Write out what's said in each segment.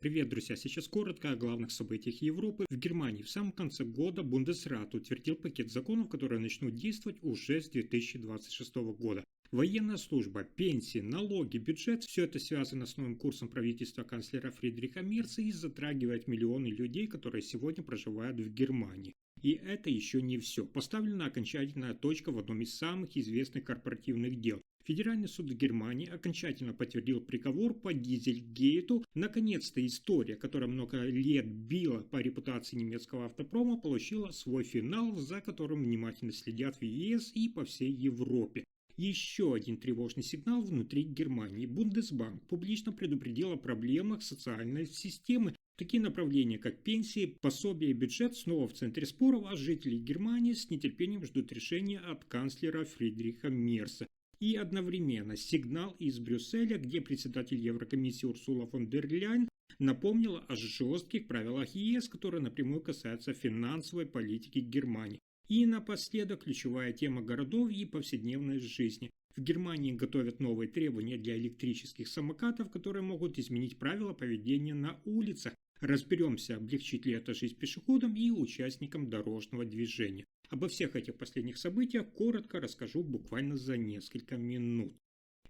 Привет, друзья! Сейчас коротко о главных событиях Европы. В Германии в самом конце года Бундесрат утвердил пакет законов, которые начнут действовать уже с 2026 года. Военная служба, пенсии, налоги, бюджет – все это связано с новым курсом правительства канцлера Фридриха Мерца и затрагивает миллионы людей, которые сегодня проживают в Германии. И это еще не все. Поставлена окончательная точка в одном из самых известных корпоративных дел. Федеральный суд Германии окончательно подтвердил приговор по Дизельгейту. Наконец-то история, которая много лет била по репутации немецкого автопрома, получила свой финал, за которым внимательно следят в ЕС и по всей Европе. Еще один тревожный сигнал внутри Германии. Бундесбанк публично предупредил о проблемах социальной системы. Такие направления, как пенсии, пособия и бюджет, снова в центре споров, а жители Германии с нетерпением ждут решения от канцлера Фридриха Мерца. И одновременно сигнал из Брюсселя, где председатель Еврокомиссии Урсула фон дер Ляйен напомнила о жестких правилах ЕС, которые напрямую касаются финансовой политики Германии. И напоследок ключевая тема городов и повседневной жизни. В Германии готовят новые требования для электрических самокатов, которые могут изменить правила поведения на улицах. Разберемся, облегчит ли это жизнь пешеходам и участникам дорожного движения. Обо всех этих последних событиях коротко расскажу буквально за несколько минут.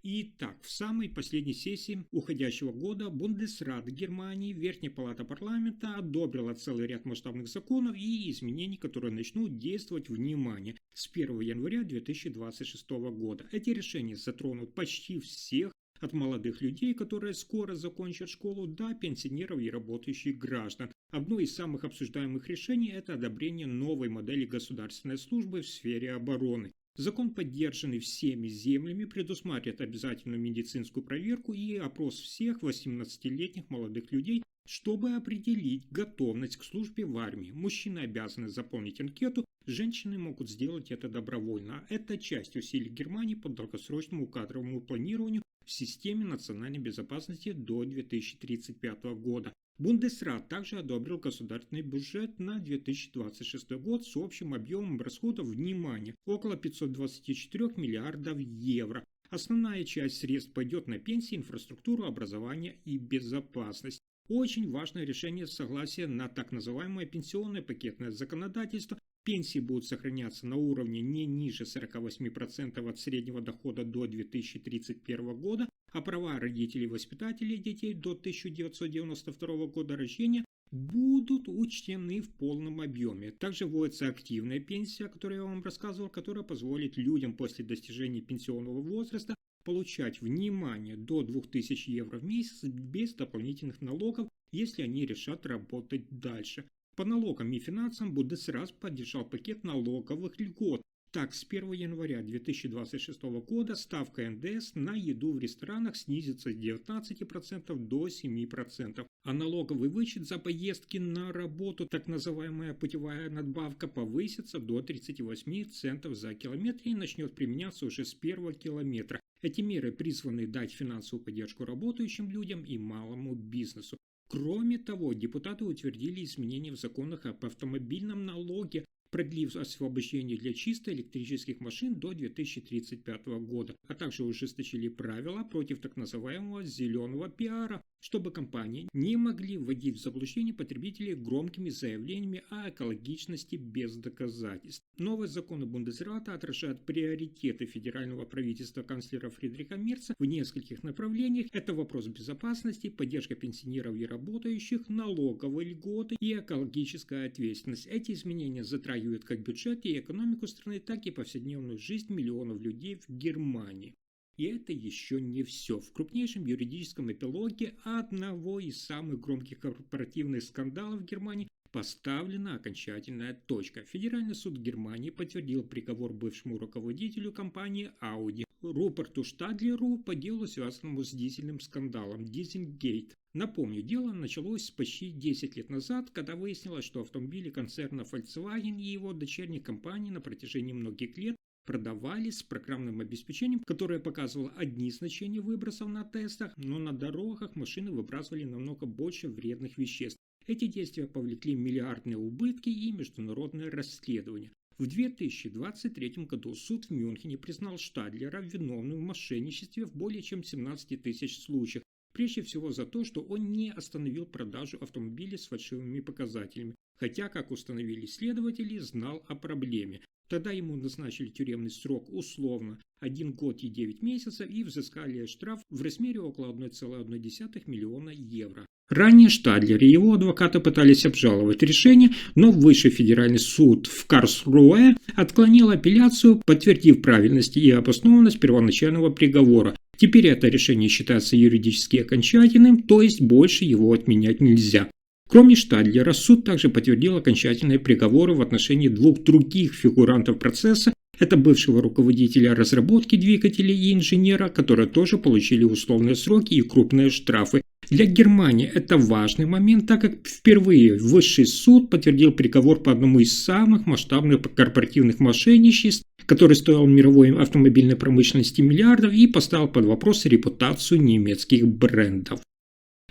Итак, в самой последней сессии уходящего года Бундесрат Германии, Верхняя палата парламента, одобрила целый ряд масштабных законов и изменений, которые начнут действовать, внимание, с 1 января 2026 года. Эти решения затронут почти всех, от молодых людей, которые скоро закончат школу, до пенсионеров и работающих граждан. Одно из самых обсуждаемых решений – это одобрение новой модели государственной службы в сфере обороны. Закон, поддержанный всеми землями, предусматривает обязательную медицинскую проверку и опрос всех 18-летних молодых людей, чтобы определить готовность к службе в армии. Мужчины обязаны заполнить анкету, женщины могут сделать это добровольно. Это часть усилий Германии по долгосрочному кадровому планированию в системе национальной безопасности до 2035 года. Бундесрат также одобрил государственный бюджет на 2026 год с общим объемом расходов, внимания, около 524 миллиардов евро. Основная часть средств пойдет на пенсии, инфраструктуру, образование и безопасность. Очень важное решение согласия на так называемое пенсионное пакетное законодательство. Пенсии будут сохраняться на уровне не ниже 48% от среднего дохода до 2031 года, а права родителей-воспитателей детей до 1992 года рождения будут учтены в полном объеме. Также вводится активная пенсия, о которой я вам рассказывал, которая позволит людям после достижения пенсионного возраста получать, внимание, до 2000 евро в месяц без дополнительных налогов, если они решат работать дальше. По налогам и финансам Бундесрат поддержал пакет налоговых льгот. Так, с 1 января 2026 года ставка НДС на еду в ресторанах снизится с 19% до 7%, а налоговый вычет за поездки на работу, так называемая путевая надбавка, повысится до 38 центов за километр и начнет применяться уже с первого километра. Эти меры призваны дать финансовую поддержку работающим людям и малому бизнесу. Кроме того, депутаты утвердили изменения в законах об автомобильном налоге, продлив освобождение для чисто электрических машин до 2035 года, а также ужесточили правила против так называемого зеленого пиара, чтобы компании не могли вводить в заблуждение потребителей громкими заявлениями о экологичности без доказательств. Новые законы Бундесрата отражают приоритеты федерального правительства канцлера Фридриха Мерца в нескольких направлениях. Это вопрос безопасности, поддержка пенсионеров и работающих, налоговые льготы и экологическая ответственность. Эти изменения затрагивают как бюджет и экономику страны, так и повседневную жизнь миллионов людей в Германии. И это еще не все. В крупнейшем юридическом эпилоге одного из самых громких корпоративных скандалов в Германии поставлена окончательная точка. Федеральный суд Германии подтвердил приговор бывшему руководителю компании Audi Руперту Штадлеру по делу, связанному с дизельным скандалом Дизельгейт. Напомню, дело началось почти 10 лет назад, когда выяснилось, что автомобили концерна Volkswagen и его дочерних компаний на протяжении многих лет продавались с программным обеспечением, которое показывало одни значения выбросов на тестах, но на дорогах машины выбрасывали намного больше вредных веществ. Эти действия повлекли миллиардные убытки и международное расследование. В 2023 году суд в Мюнхене признал Штадлера виновным в мошенничестве в более чем 17 тысяч случаях. Прежде всего за то, что он не остановил продажу автомобилей с фальшивыми показателями, хотя, как установили следователи, знал о проблеме. Тогда ему назначили тюремный срок условно 1 год и 9 месяцев и взыскали штраф в размере около 1,1 миллиона евро. Ранее Штадлер и его адвокаты пытались обжаловать решение, но Высший федеральный суд в Карлсруэ отклонил апелляцию, подтвердив правильность и обоснованность первоначального приговора. Теперь это решение считается юридически окончательным, то есть больше его отменять нельзя. Кроме Штадлера, суд также подтвердил окончательные приговоры в отношении 2 других фигурантов процесса. Это бывшего руководителя разработки двигателей и инженера, которые тоже получили условные сроки и крупные штрафы. Для Германии это важный момент, так как впервые Высший суд подтвердил приговор по одному из самых масштабных корпоративных мошенничеств, который стоил мировой автомобильной промышленности миллиардов и поставил под вопрос репутацию немецких брендов.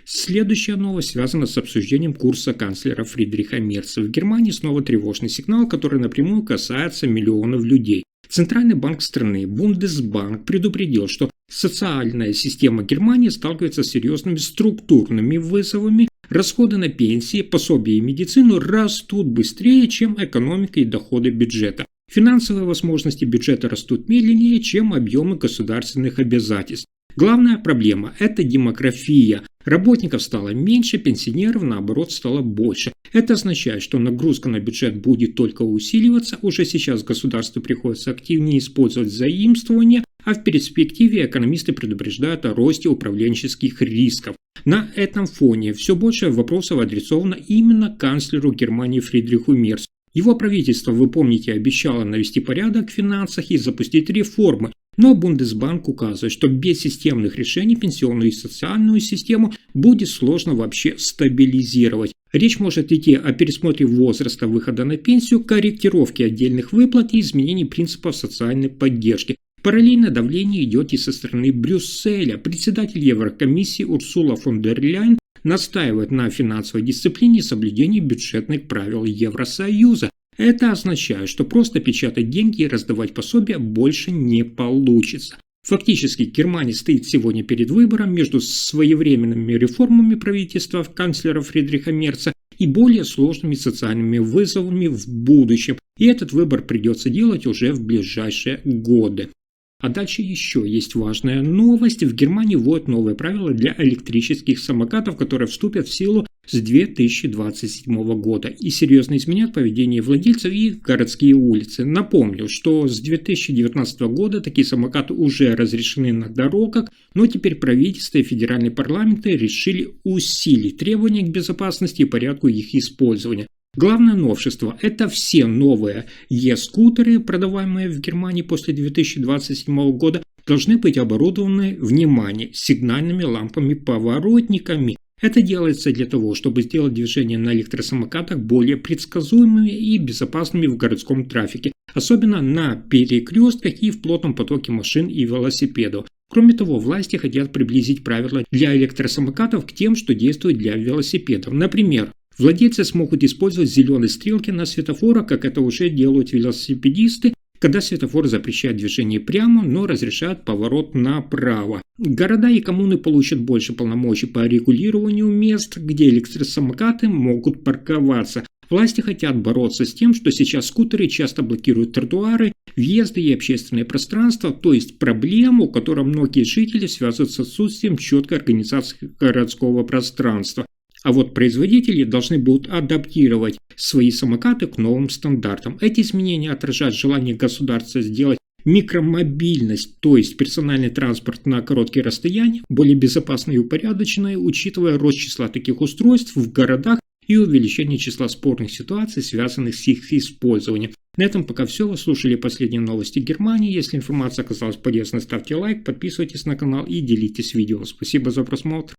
Следующая новость связана с обсуждением курса канцлера Фридриха Мерца. В Германии снова тревожный сигнал, который напрямую касается миллионов людей. Центральный банк страны Бундесбанк предупредил, что социальная система Германии сталкивается с серьезными структурными вызовами. Расходы на пенсии, пособия и медицину растут быстрее, чем экономика и доходы бюджета. Финансовые возможности бюджета растут медленнее, чем объемы государственных обязательств. Главная проблема – это демография. Работников стало меньше, пенсионеров, наоборот, стало больше. Это означает, что нагрузка на бюджет будет только усиливаться. Уже сейчас государству приходится активнее использовать заимствования, а в перспективе экономисты предупреждают о росте управленческих рисков. На этом фоне все больше вопросов адресовано именно канцлеру Германии Фридриху Мерцу. Его правительство, вы помните, обещало навести порядок в финансах и запустить реформы. Но Бундесбанк указывает, что без системных решений пенсионную и социальную систему будет сложно вообще стабилизировать. Речь может идти о пересмотре возраста выхода на пенсию, корректировке отдельных выплат и изменении принципов социальной поддержки. Параллельно давление идет и со стороны Брюсселя. Председатель Еврокомиссии Урсула фон дер Ляйен настаивает на финансовой дисциплине и соблюдении бюджетных правил Евросоюза. Это означает, что просто печатать деньги и раздавать пособия больше не получится. Фактически Германия стоит сегодня перед выбором между своевременными реформами правительства канцлера Фридриха Мерца и более сложными социальными вызовами в будущем. И этот выбор придется делать уже в ближайшие годы. А дальше еще есть важная новость. В Германии вводят новые правила для электрических самокатов, которые вступят в силу с 2027 года и серьезно изменят поведение владельцев и городские улицы. Напомню, что с 2019 года такие самокаты уже разрешены на дорогах, но теперь правительство и федеральные парламенты решили усилить требования к безопасности и порядку их использования. Главное новшество – это все новые e-скутеры, продаваемые в Германии после 2027 года, должны быть оборудованы, внимание, сигнальными лампами-поворотниками. Это делается для того, чтобы сделать движение на электросамокатах более предсказуемыми и безопасными в городском трафике, особенно на перекрестках и в плотном потоке машин и велосипедов. Кроме того, власти хотят приблизить правила для электросамокатов к тем, что действуют для велосипедов. Например, владельцы смогут использовать зеленые стрелки на светофорах, как это уже делают велосипедисты, когда светофор запрещает движение прямо, но разрешает поворот направо. Города и коммуны получат больше полномочий по регулированию мест, где электросамокаты могут парковаться. Власти хотят бороться с тем, что сейчас скутеры часто блокируют тротуары, въезды и общественное пространство, то есть проблему, которую многие жители связывают с отсутствием четкой организации городского пространства. А вот производители должны будут адаптировать свои самокаты к новым стандартам. Эти изменения отражают желание государства сделать микромобильность, то есть персональный транспорт на короткие расстояния, более безопасной и упорядоченной, учитывая рост числа таких устройств в городах и увеличение числа спорных ситуаций, связанных с их использованием. На этом пока все. Вы слушали последние новости Германии. Если информация оказалась полезной, ставьте лайк, подписывайтесь на канал и делитесь видео. Спасибо за просмотр.